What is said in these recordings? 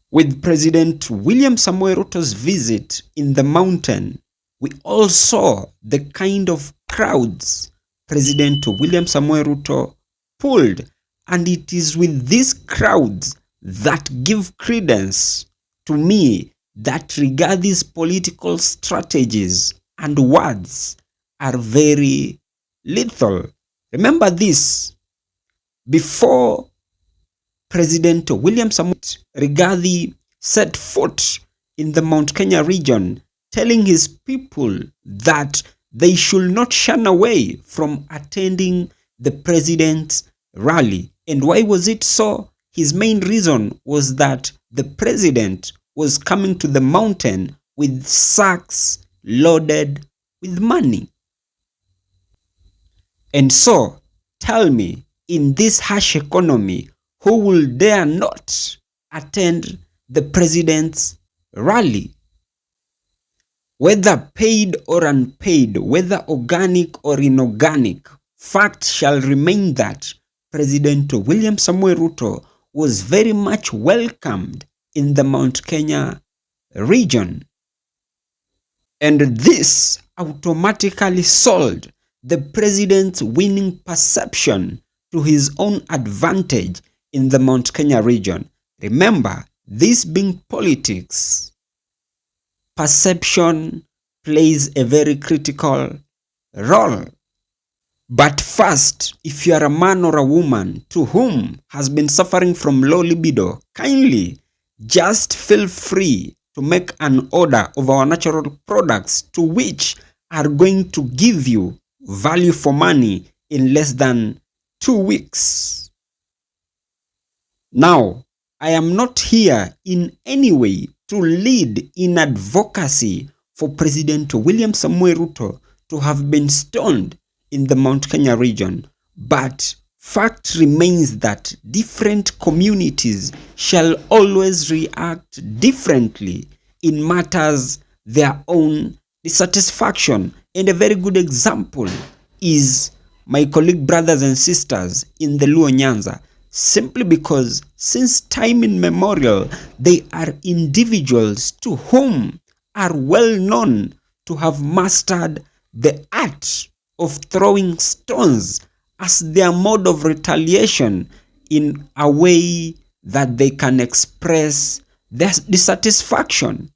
With President William Samoei Ruto's visit in the mountain, we all saw the kind of crowds President William Samoei Ruto pulled, and it is with these crowds that give credence to me that Rigath's political strategies and words are very lethal. Remember this, before President William Samoei Rigathi set foot in the Mount Kenya region, telling his people that they should not shun away from attending the president's rally. And why was it so? His main reason was that the president was coming to the mountain with sacks loaded with money. And so, tell me, in this harsh economy, who will dare not attend the president's rally? Whether paid or unpaid, whether organic or inorganic, fact shall remain that President William Samoei Ruto was very much welcomed in the Mount Kenya region. And this automatically sold the president's winning perception to his own advantage in the Mount Kenya region. Remember, this being politics, perception plays a very critical role. But first, if you are a man or a woman to whom has been suffering from low libido, kindly just feel free to make an order of our natural products, to which are going to give you value for money in less than 2 weeks. Now, I am not here in any way to lead in advocacy for President William Samoei Ruto to have been stoned in the Mount Kenya region, but fact remains that different communities shall always react differently in matters their own dissatisfaction. And a very good example is my colleague brothers and sisters in the Luo Nyanza, simply because since time immemorial they are individuals to whom are well known to have mastered the art of throwing stones as their mode of retaliation in a way that they can express their dissatisfaction.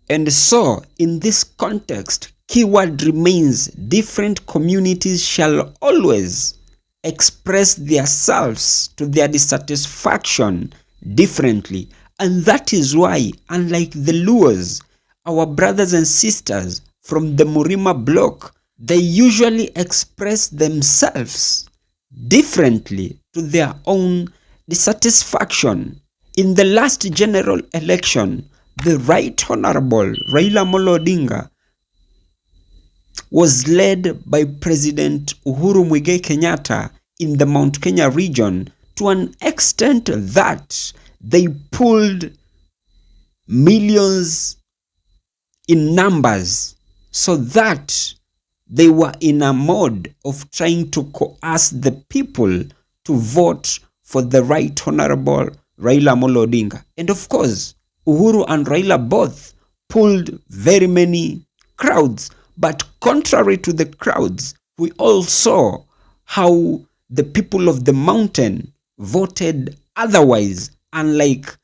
And so, in this context, keyword remains: different communities shall always express themselves to their dissatisfaction differently. And that is why, unlike the Luos, our brothers and sisters from the Murima block, they usually express themselves differently to their own dissatisfaction. In the last general election, the Right Honorable Raila Amolo Odinga was led by President Uhuru Muigai Kenyatta in the Mount Kenya region to an extent that they pulled millions in numbers, so that they were in a mode of trying to coerce the people to vote for the Right Honorable Raila Amolo Odinga. And of course, Uhuru and Raila both pulled very many crowds. But contrary to the crowds, we all saw how the people of the mountain voted otherwise, unlike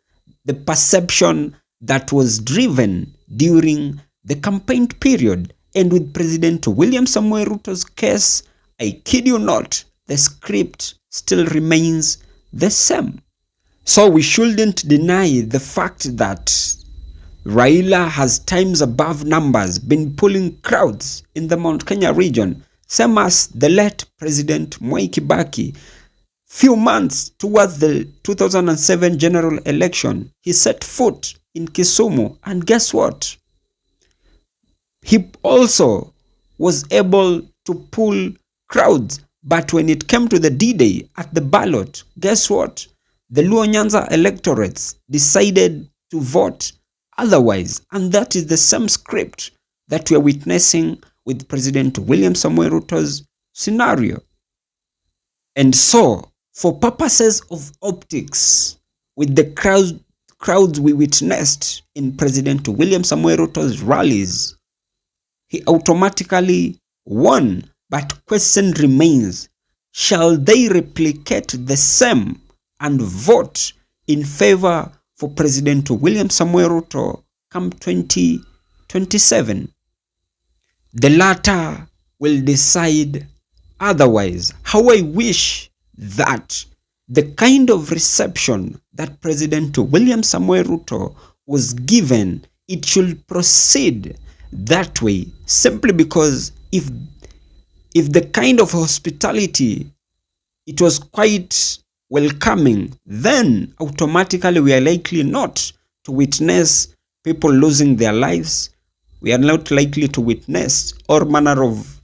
the perception that was driven during the campaign period. And with President William Samoei Ruto's case, I kid you not, the script still remains the same. So we shouldn't deny the fact that Raila has times above numbers been pulling crowds in the Mount Kenya region, same as the late President Mwai Kibaki. Few months towards the 2007 general election, he set foot in Kisumu, and guess what? He also was able to pull crowds, but when it came to the D-Day at the ballot, guess what? The Luo Nyanza electorates decided to vote otherwise, and that is the same script that we are witnessing with President William Samoei Ruto's scenario. And so, for purposes of optics, with the crowds we witnessed in President William Samoei Ruto's rallies, he automatically won. But question remains, shall they replicate the same and vote in favor for President William Samoei Ruto come 2027? The latter will decide otherwise. How I wish that the kind of reception that President William Samoei Ruto was given, it should proceed that way, simply because if the kind of hospitality it was quite welcoming, then automatically we are likely not to witness people losing their lives. We are not likely to witness all manner of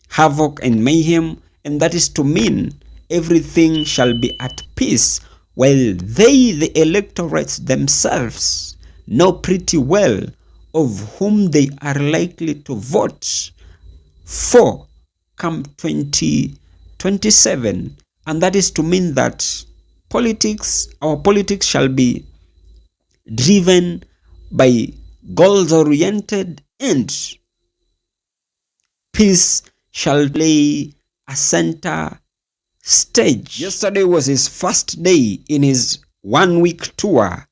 havoc and mayhem, and that is to mean everything shall be at peace, while they, the electorates themselves, know pretty well of whom they are likely to vote for come 2027. And that is to mean that our politics shall be driven by goals-oriented, and peace shall play a center stage. Yesterday was his first day in his 1-week tour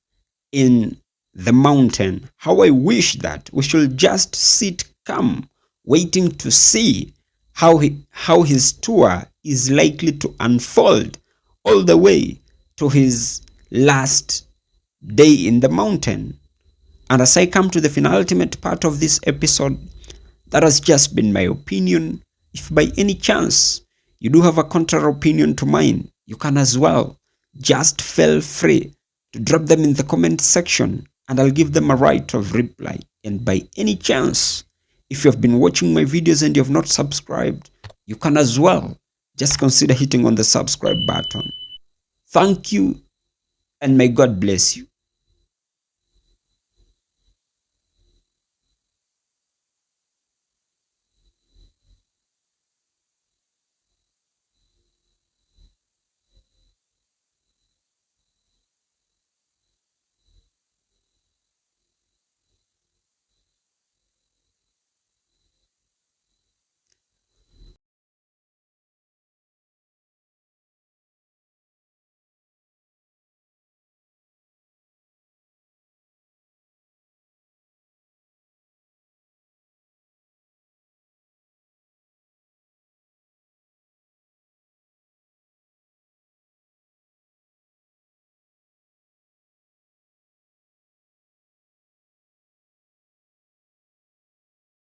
in the mountain. How I wish that we should just sit calm, waiting to see how his tour is likely to unfold all the way to his last day in the mountain. And as I come to the penultimate part of this episode, that has just been my opinion. If by any chance you do have a counter opinion to mine, you can as well just feel free to drop them in the comment section, and I'll give them a right of reply. And by any chance, if you have been watching my videos and you have not subscribed, you can as well just consider hitting on the subscribe button. Thank you, and may God bless you.